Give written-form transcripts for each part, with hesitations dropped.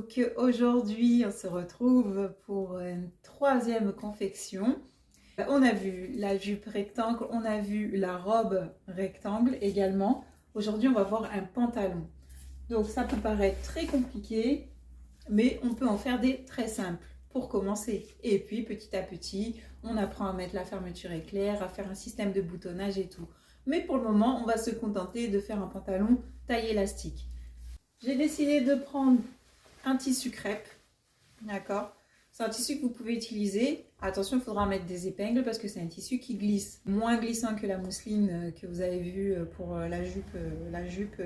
Donc aujourd'hui, on se retrouve pour une troisième confection. On a vu la jupe rectangle, on a vu la robe rectangle également. Aujourd'hui, on va voir un pantalon. Donc ça peut paraître très compliqué, mais on peut en faire des très simples pour commencer. Et puis petit à petit, on apprend à mettre la fermeture éclair, à faire un système de boutonnage et tout. Mais pour le moment, on va se contenter de faire un pantalon taille élastique. J'ai décidé de prendre un tissu crêpe, d'accord. C'est un tissu que vous pouvez utiliser. Attention, il faudra mettre des épingles parce que c'est un tissu qui glisse. Moins glissant que la mousseline que vous avez vu pour la jupe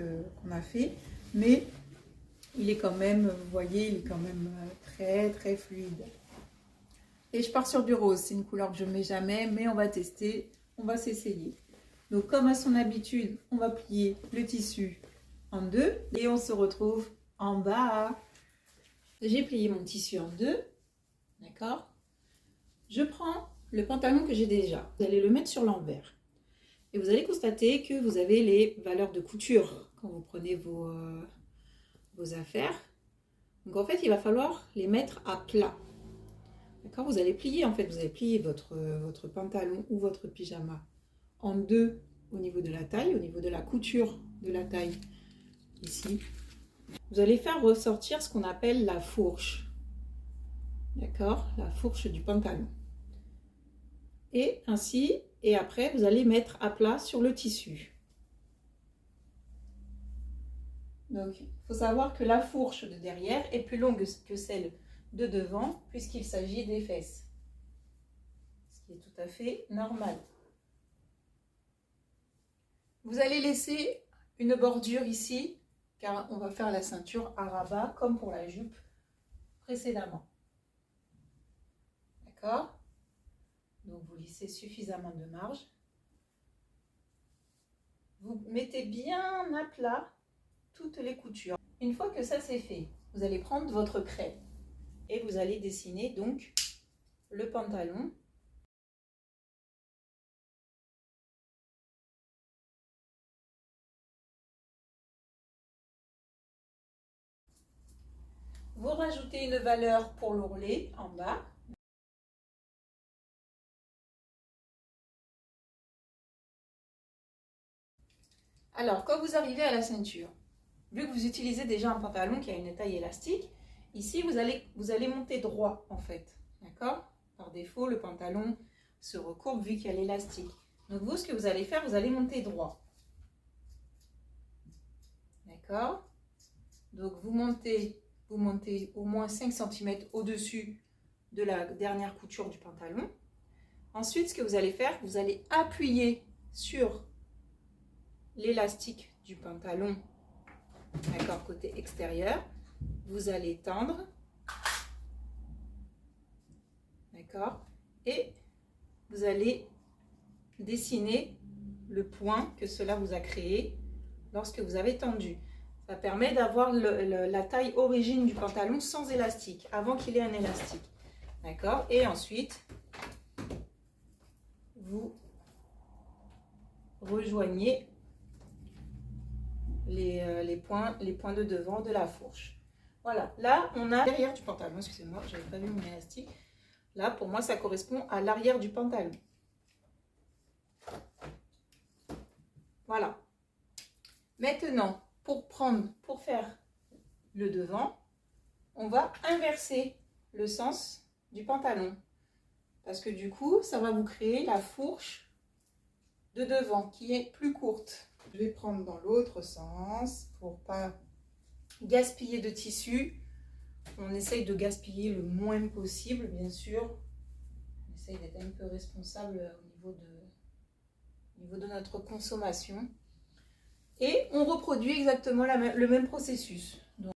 qu'on a fait. Mais il est quand même, vous voyez, il est quand même très très fluide. Et je pars sur du rose. C'est une couleur que je ne mets jamais, mais on va tester, on va s'essayer. Donc comme à son habitude, on va plier le tissu en deux et on se retrouve en bas. J'ai plié mon tissu en deux, d'accord. Je prends le pantalon que j'ai déjà. Vous allez le mettre sur l'envers. Et vous allez constater que vous avez les valeurs de couture quand vous prenez vos affaires. Donc en fait, il va falloir les mettre à plat. D'accord. Vous allez plier, en fait, vous allez plier votre pantalon ou votre pyjama en deux au niveau de la taille, au niveau de la couture de la taille, ici. Vous allez faire ressortir ce qu'on appelle la fourche. D'accord, la fourche du pantalon. Et ainsi, et après, vous allez mettre à plat sur le tissu. Donc, il faut savoir que la fourche de derrière est plus longue que celle de devant, puisqu'il s'agit des fesses. Ce qui est tout à fait normal. Vous allez laisser une bordure ici, car on va faire la ceinture à rabat, comme pour la jupe précédemment. D'accord? Donc, vous laissez suffisamment de marge. Vous mettez bien à plat toutes les coutures. Une fois que ça c'est fait, vous allez prendre votre craie et vous allez dessiner donc le pantalon. Vous rajoutez une valeur pour l'ourlet en bas. Alors, quand vous arrivez à la ceinture, vu que vous utilisez déjà un pantalon qui a une taille élastique, ici vous allez monter droit en fait. D'accord? Par défaut, le pantalon se recourbe vu qu'il y a l'élastique. Donc vous, ce que vous allez faire, vous allez monter droit. D'accord? Donc vous montez au moins 5 cm au-dessus de la dernière couture du pantalon. Ensuite, ce que vous allez faire, vous allez appuyer sur l'élastique du pantalon, d'accord, côté extérieur. Vous allez tendre, d'accord, et vous allez dessiner le point que cela vous a créé lorsque vous avez tendu. Ça permet d'avoir la taille origine du pantalon sans élastique, avant qu'il ait un élastique. D'accord? Et ensuite, vous rejoignez les points de devant de la fourche. Voilà, là on a l'arrière du pantalon, excusez-moi, je n'avais pas vu mon élastique. Là, pour moi, ça correspond à l'arrière du pantalon. Voilà. Maintenant, pour faire le devant, on va inverser le sens du pantalon. Parce que du coup, ça va vous créer la fourche de devant qui est plus courte. Je vais prendre dans l'autre sens pour pas gaspiller de tissu. On essaye de gaspiller le moins possible, bien sûr. On essaye d'être un peu responsable au niveau de notre consommation. Et on reproduit exactement le même processus. Donc,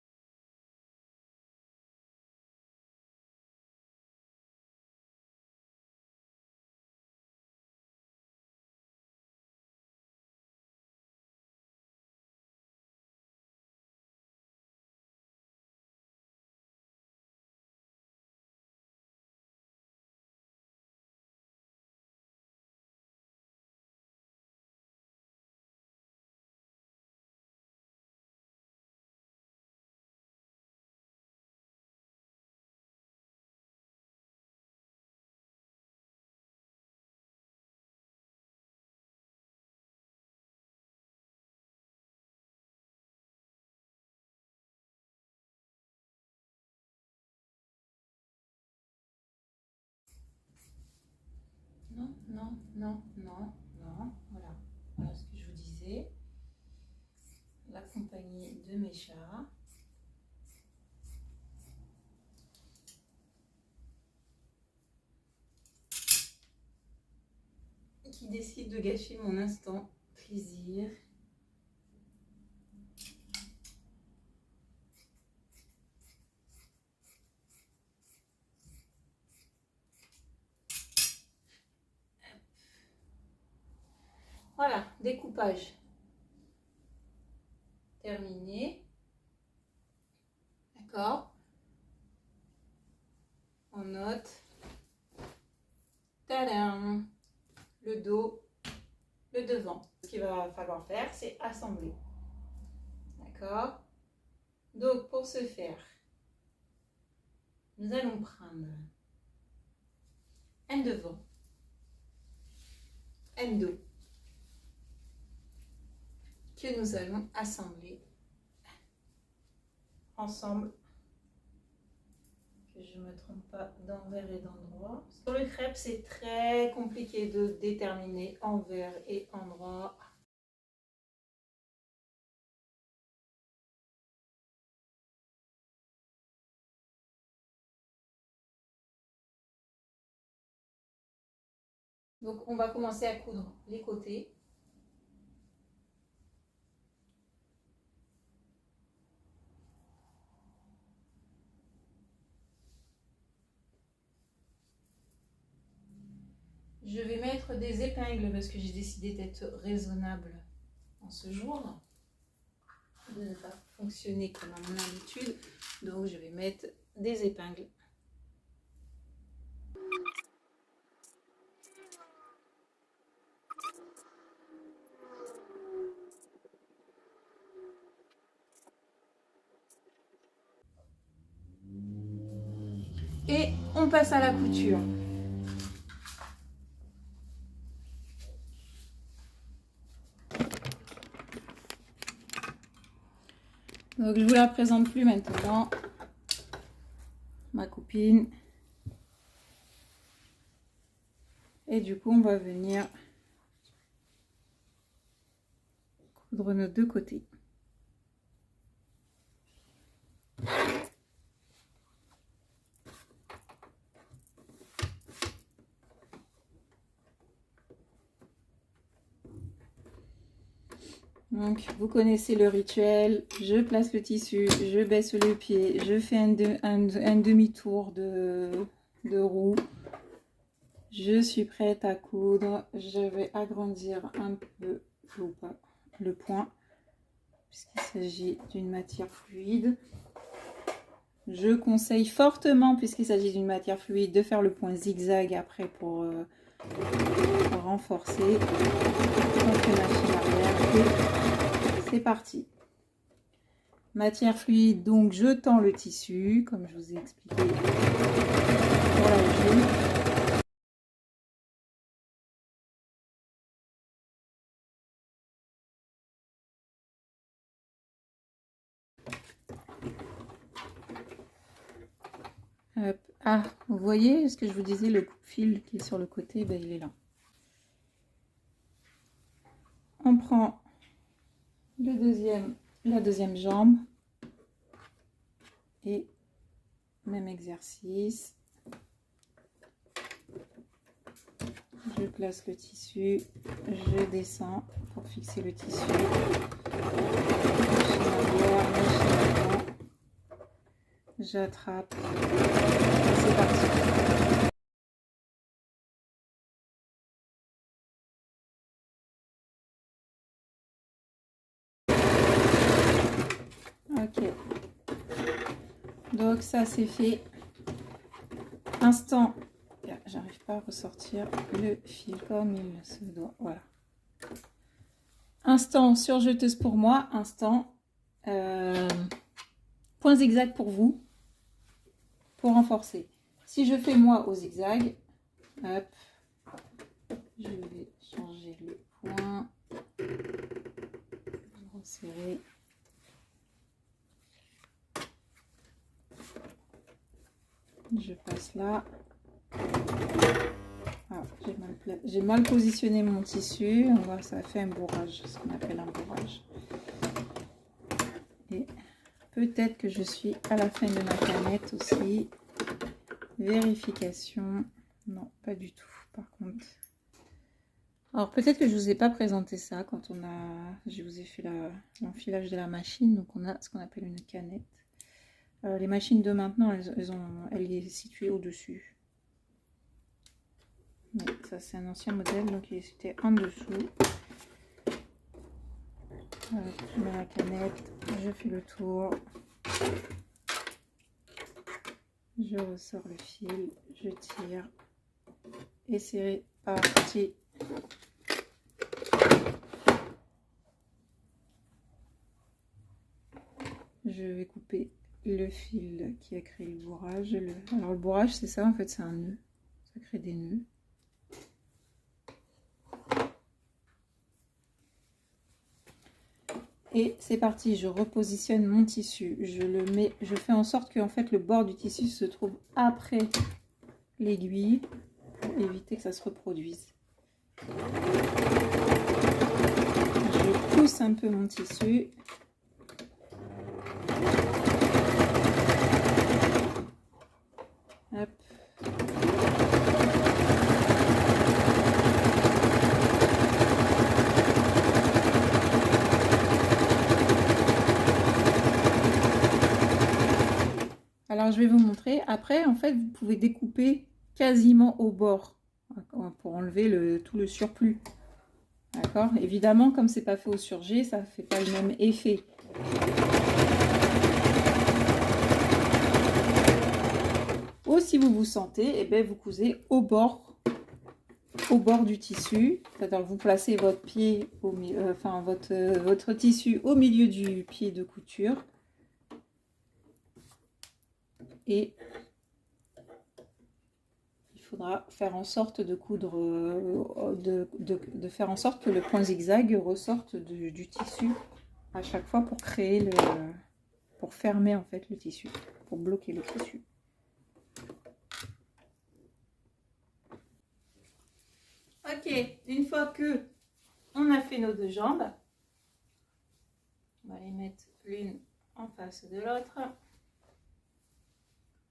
Non, non, non, non, non. Voilà. Voilà ce que je vous disais. La compagnie de mes chats. Qui décide de gâcher mon instant plaisir. Voilà, découpage terminé. D'accord. On note. Tadam! Le dos, le devant. Ce qu'il va falloir faire, c'est assembler. D'accord? Donc, pour ce faire, nous allons prendre un devant, un dos, que nous allons assembler ensemble. Que je ne me trompe pas d'envers et d'endroit. Sur le crêpe, c'est très compliqué de déterminer envers et endroit. Donc, on va commencer à coudre les côtés. Je vais mettre des épingles parce que j'ai décidé d'être raisonnable en ce jour, de ne pas fonctionner comme à mon habitude. Donc, je vais mettre des épingles. Et on passe à la couture. Donc je vous la présente plus maintenant. Ma copine. Et du coup, on va venir coudre nos deux côtés. Donc, vous connaissez le rituel. Je place le tissu, je baisse le pied, je fais un demi-tour de roue. Je suis prête à coudre. Je vais agrandir un peu le point, puisqu'il s'agit d'une matière fluide. Je conseille fortement, puisqu'il s'agit d'une matière fluide, de faire le point zigzag après pour renforcer. On fait machine arrière et c'est parti. Matière fluide, donc je tends le tissu, comme je vous ai expliqué pour la jupe. Hop. Ah, vous voyez ce que je vous disais, le coupe-fil qui est sur le côté, ben, il est là. On prend la deuxième jambe et même exercice. Je place le tissu, je descends pour fixer le tissu. J'attrape. C'est parti. Ok. Donc ça c'est fait. Instant. J'arrive pas à ressortir le fil comme il se doit. Voilà. Instant surjeteuse pour moi. Instant point zigzag pour vous. Pour renforcer. Si je fais moi au zigzag, hop, je vais changer le point. Resserrer. Je passe là. Ah, j'ai mal J'ai mal positionné mon tissu. On voit, ça fait un bourrage, ce qu'on appelle un bourrage. Et peut-être que je suis à la fin de ma canette aussi. Vérification. Non, pas du tout, par contre. Alors, peut-être que je ne vous ai pas présenté ça quand je vous ai fait l'enfilage de la machine. Donc, on a ce qu'on appelle une canette. Les machines de maintenant, elle est située au-dessus. Ça, c'est un ancien modèle, donc c'était en dessous. Je mets la canette, je fais le tour. Je ressors le fil, je tire. Et c'est parti. Je vais couper le fil qui a créé le bourrage. Alors le bourrage, c'est ça, en fait, c'est un nœud. Ça crée des nœuds. Et c'est parti, je repositionne mon tissu. Je fais en sorte que en fait, le bord du tissu se trouve après l'aiguille pour éviter que ça se reproduise. Je pousse un peu mon tissu. Hop. Alors je vais vous montrer. Après, en fait, vous pouvez découper quasiment au bord pour enlever tout le surplus. D'accord? Évidemment, comme c'est pas fait au surjet, ça fait pas le même effet. Ou si vous vous sentez, eh bien, vous cousez au bord du tissu. C'est-à-dire vous placez votre pied, votre tissu au milieu du pied de couture. Et il faudra faire en sorte de coudre, de faire en sorte que le point zigzag ressorte du tissu à chaque fois pour créer pour fermer en fait le tissu, pour bloquer le tissu. Ok, une fois que on a fait nos deux jambes, on va les mettre l'une en face de l'autre.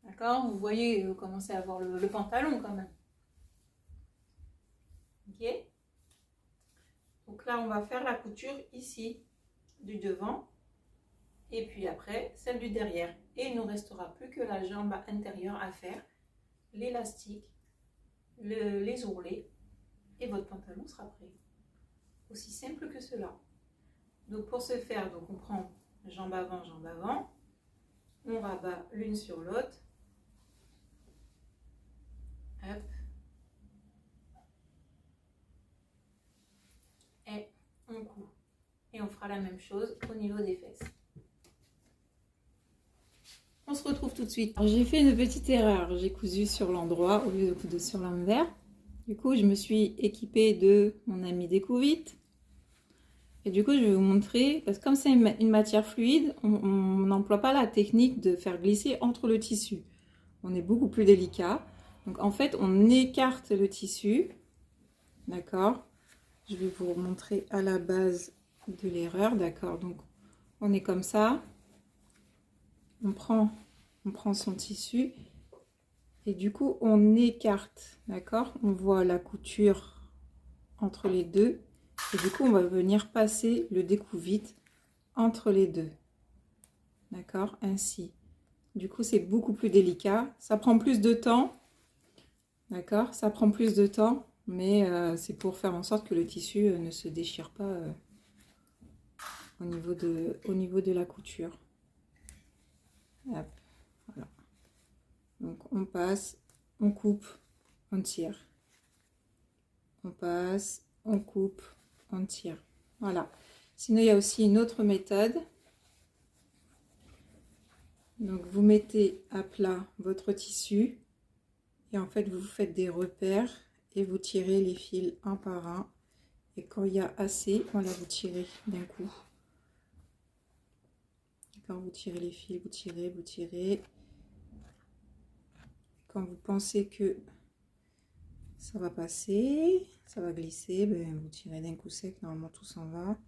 D'accord, vous voyez, vous commencez à voir le pantalon quand même. Ok. Donc là, on va faire la couture ici du devant et puis après celle du derrière. Et il ne nous restera plus que la jambe intérieure à faire, l'élastique, les ourlets et votre pantalon sera prêt. Aussi simple que cela. Donc pour ce faire, donc on prend jambe avant, on rabat l'une sur l'autre. Hop. Et on coud. Et on fera la même chose au niveau des fesses. On se retrouve tout de suite. J'ai fait une petite erreur. J'ai cousu sur l'endroit au lieu de coudre sur l'envers. Du coup, je me suis équipée de mon ami Découvite. Et du coup, je vais vous montrer, parce que comme c'est une matière fluide, on n'emploie pas la technique de faire glisser entre le tissu. On est beaucoup plus délicat. Donc en fait, on écarte le tissu. D'accord? Je vais vous montrer à la base de l'erreur. D'accord? Donc on est comme ça. On prend son tissu. Et du coup, on écarte. D'accord? On voit la couture entre les deux. Et du coup, on va venir passer le découvite entre les deux. D'accord? Ainsi. Du coup, c'est beaucoup plus délicat. Ça prend plus de temps. D'accord? Ça prend plus de temps. Mais c'est pour faire en sorte que le tissu ne se déchire pas au niveau de la couture. Hop, voilà. Donc, on passe, on coupe, on tire. On passe, on coupe, on tire. Voilà. Sinon, il y a aussi une autre méthode. Donc, vous mettez à plat votre tissu et en fait, vous faites des repères et vous tirez les fils un par un. Et quand il y a assez, voilà, vous tirez d'un coup. Quand vous tirez les fils, vous tirez, vous tirez. Quand vous pensez que ça va passer, ça va glisser, ben, vous tirez d'un coup sec, normalement tout s'en va.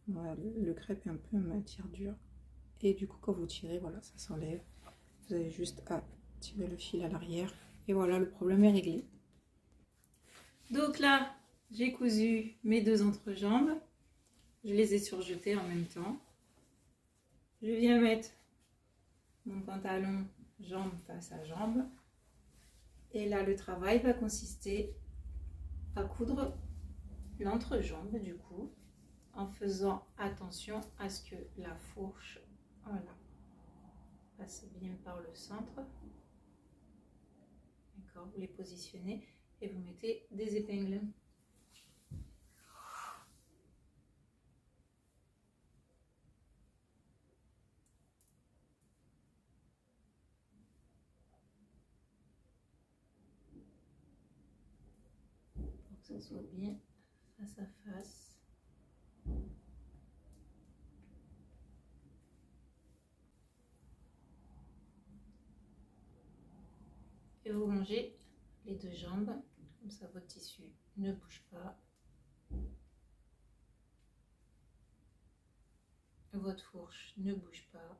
Voilà, le crêpe est un peu en matière dure. Et du coup, quand vous tirez, voilà, ça s'enlève. Vous avez juste à tirer le fil à l'arrière. Et voilà, le problème est réglé. Donc là, j'ai cousu mes deux entrejambes. Je les ai surjetées en même temps. Je viens mettre mon pantalon jambe face à jambe. Et là, le travail va consister à coudre l'entrejambe du coup, en faisant attention à ce que la fourche, voilà, passe bien par le centre. D'accord, vous les positionnez et vous mettez des épingles. Pour que ça soit bien face à face. Et vous rangez les deux jambes, comme ça votre tissu ne bouge pas. Votre fourche ne bouge pas.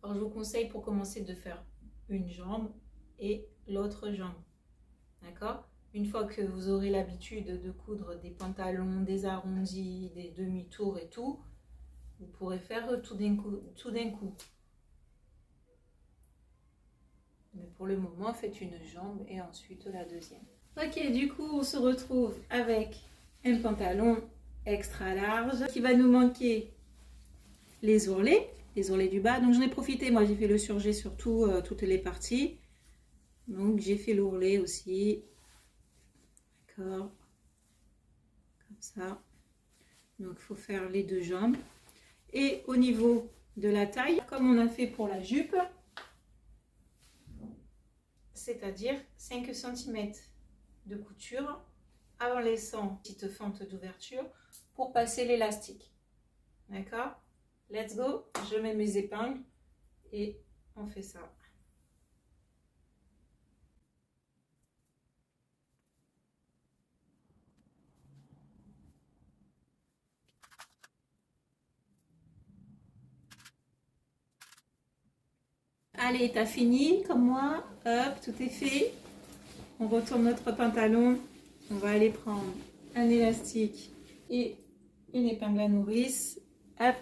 Alors je vous conseille pour commencer de faire une jambe et l'autre jambe. D'accord? Une fois que vous aurez l'habitude de coudre des pantalons, des arrondis, des demi-tours et tout, vous pourrez faire tout d'un coup. Mais pour le moment, faites une jambe et ensuite la deuxième. Ok, du coup, on se retrouve avec un pantalon extra large qui va nous manquer les ourlets du bas. Donc j'en ai profité, moi j'ai fait le surjet sur toutes les parties. Donc j'ai fait l'ourlet aussi. D'accord. Comme ça. Donc il faut faire les deux jambes. Et au niveau de la taille, comme on a fait pour la jupe, c'est-à-dire 5 cm de couture en laissant une petite fente d'ouverture pour passer l'élastique. D'accord? Let's go, je mets mes épingles et on fait ça. Allez, t'as fini comme moi. Hop, tout est fait. On retourne notre pantalon. On va aller prendre un élastique et une épingle à nourrice. Hop.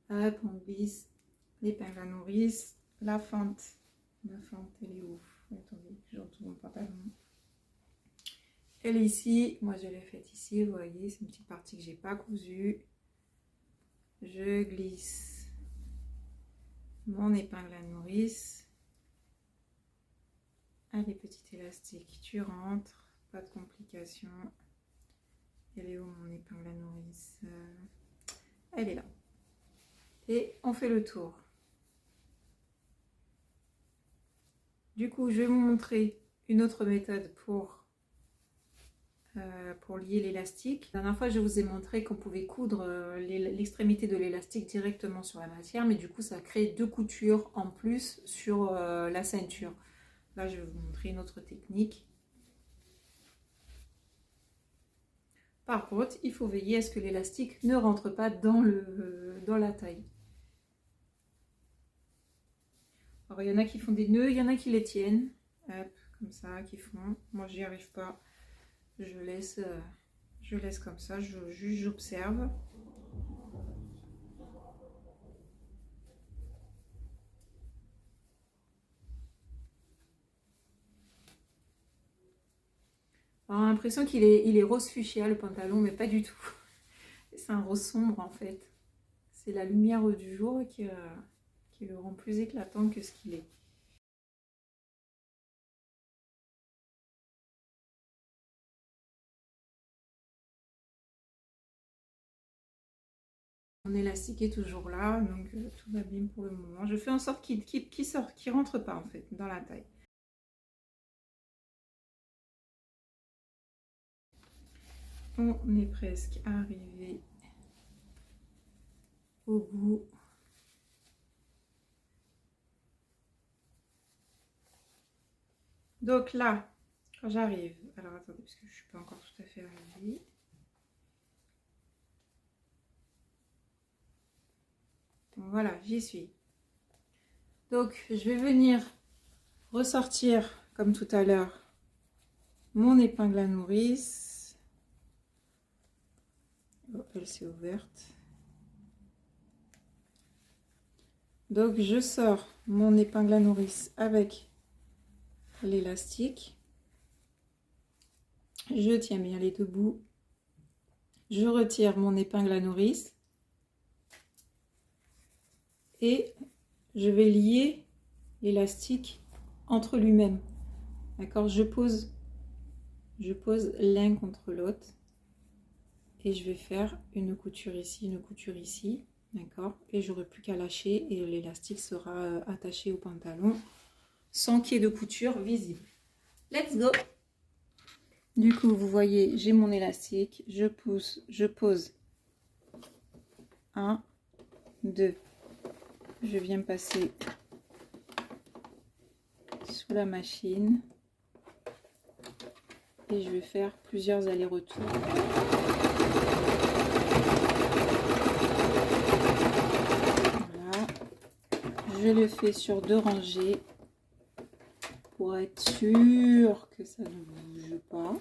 Hop, on glisse l'épingle à nourrice. La fente, elle est où? Attendez, je retourne mon pantalon. Elle est ici. Moi, je l'ai faite ici. Vous voyez, c'est une petite partie que j'ai pas cousue. Je glisse mon épingle à nourrice. Allez, petit élastique, tu rentres, pas de complications. Elle est où mon épingle à nourrice? Elle est là. Et on fait le tour. Du coup, je vais vous montrer une autre méthode pour lier l'élastique. La dernière fois, je vous ai montré qu'on pouvait coudre l'extrémité de l'élastique directement sur la matière, mais du coup, ça crée deux coutures en plus sur la ceinture. Là, je vais vous montrer une autre technique. Par contre, il faut veiller à ce que l'élastique ne rentre pas dans la taille. Alors, il y en a qui font des nœuds, il y en a qui les tiennent. Hop, comme ça, qui font. Moi, j'y arrive pas. Je laisse comme ça, juste j'observe. On a l'impression qu'il est rose fuchsia le pantalon, mais pas du tout. C'est un rose sombre en fait. C'est la lumière du jour qui le rend plus éclatant que ce qu'il est. Mon élastique est toujours là, donc tout va bien pour le moment. Je fais en sorte qu'il rentre pas en fait dans la taille. On est presque arrivé au bout. Donc là, quand j'arrive, alors attendez, parce que je ne suis pas encore tout à fait arrivée. Donc voilà, j'y suis. Donc je vais venir ressortir, comme tout à l'heure, mon épingle à nourrice. Oh, elle s'est ouverte. Donc je sors mon épingle à nourrice avec l'élastique. Je tiens bien les deux bouts. Je retire mon épingle à nourrice. Et je vais lier l'élastique entre lui-même. D'accord, je pose l'un contre l'autre. Et je vais faire une couture ici, une couture ici. D'accord, et j'aurai plus qu'à lâcher et l'élastique sera attaché au pantalon sans qu'il y ait de couture visible. Let's go! Du coup, vous voyez, j'ai mon élastique, je pose 1, 2, je viens passer sous la machine et je vais faire plusieurs allers-retours. Voilà, je le fais sur 2 rangées pour être sûr que ça ne bouge pas.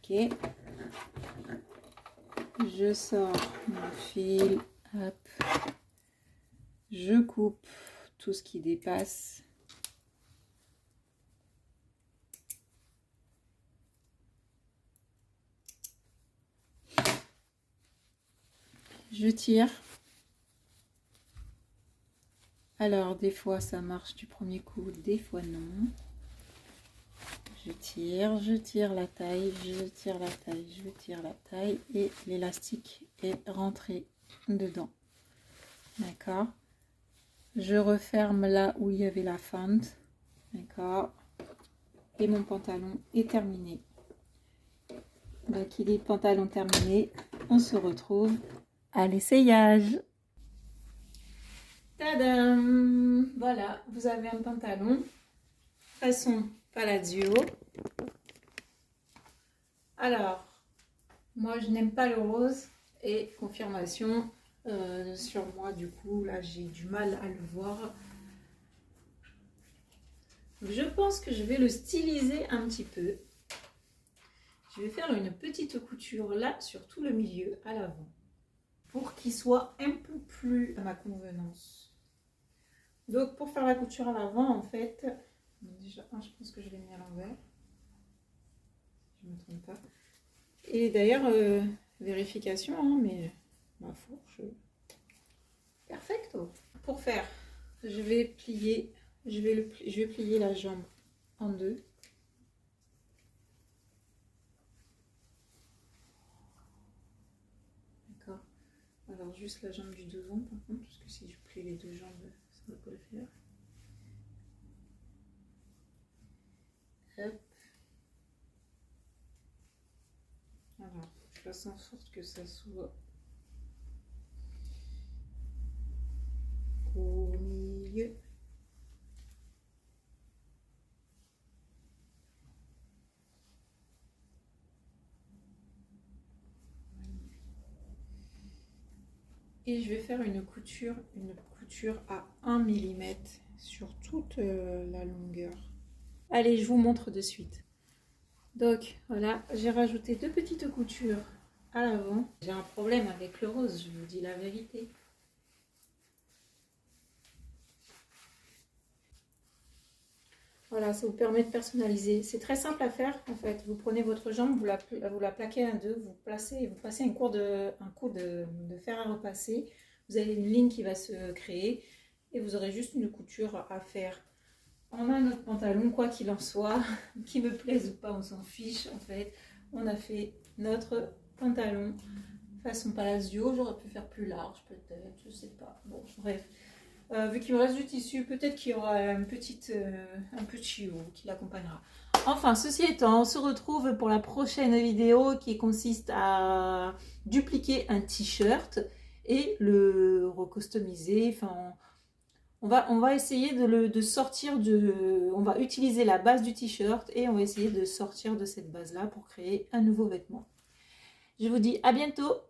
Ok, je sors mon fil, hop, je coupe tout ce qui dépasse. Je tire. Alors des fois ça marche du premier coup, des fois non. Je tire la taille, je tire la taille, je tire la taille et l'élastique est rentré dedans. D'accord. Je referme là où il y avait la fente. D'accord. Et mon pantalon est terminé. Donc il est pantalon terminé. On se retrouve à l'essayage. Tadam! Voilà, vous avez un pantalon façon Palazzo. Alors, moi je n'aime pas le rose et confirmation sur moi, du coup là j'ai du mal à le voir. Je pense que je vais le styliser un petit peu. Je vais faire une petite couture là sur tout le milieu à l'avant pour qu'il soit un peu plus à ma convenance. Donc pour faire la couture à l'avant, en fait, déjà je pense que je l'ai mis à l'envers, je ne me trompe pas. Et d'ailleurs, vérification, hein, mais ma fourche, perfecto. Pour faire, je vais plier, je vais plier la jambe en deux. D'accord. Alors juste la jambe du devant par contre, parce que si je plie les deux jambes, ça ne va pas le faire. Hop. Alors, je fasse en sorte que ça soit au milieu. Et je vais faire une couture à 1 mm sur toute la longueur. Allez, je vous montre de suite. Donc voilà, j'ai rajouté 2 petites coutures à l'avant. J'ai un problème avec le rose, je vous dis la vérité. Voilà, ça vous permet de personnaliser. C'est très simple à faire en fait. Vous prenez votre jambe, vous la plaquez à deux, vous passez un coup de fer à repasser. Vous avez une ligne qui va se créer et vous aurez juste une couture à faire on a notre pantalon, quoi qu'il en soit, qu'il me plaise ou pas, on s'en fiche en fait. On a fait notre pantalon façon palazzo, j'aurais pu faire plus large peut-être, je sais pas. Bon, bref. Vu qu'il me reste du tissu, peut-être qu'il y aura un petit haut qui l'accompagnera. Enfin, ceci étant, on se retrouve pour la prochaine vidéo qui consiste à dupliquer un t-shirt et le recustomiser. Enfin, on va essayer de sortir de... On va utiliser la base du t-shirt et on va essayer de sortir de cette base-là pour créer un nouveau vêtement. Je vous dis à bientôt!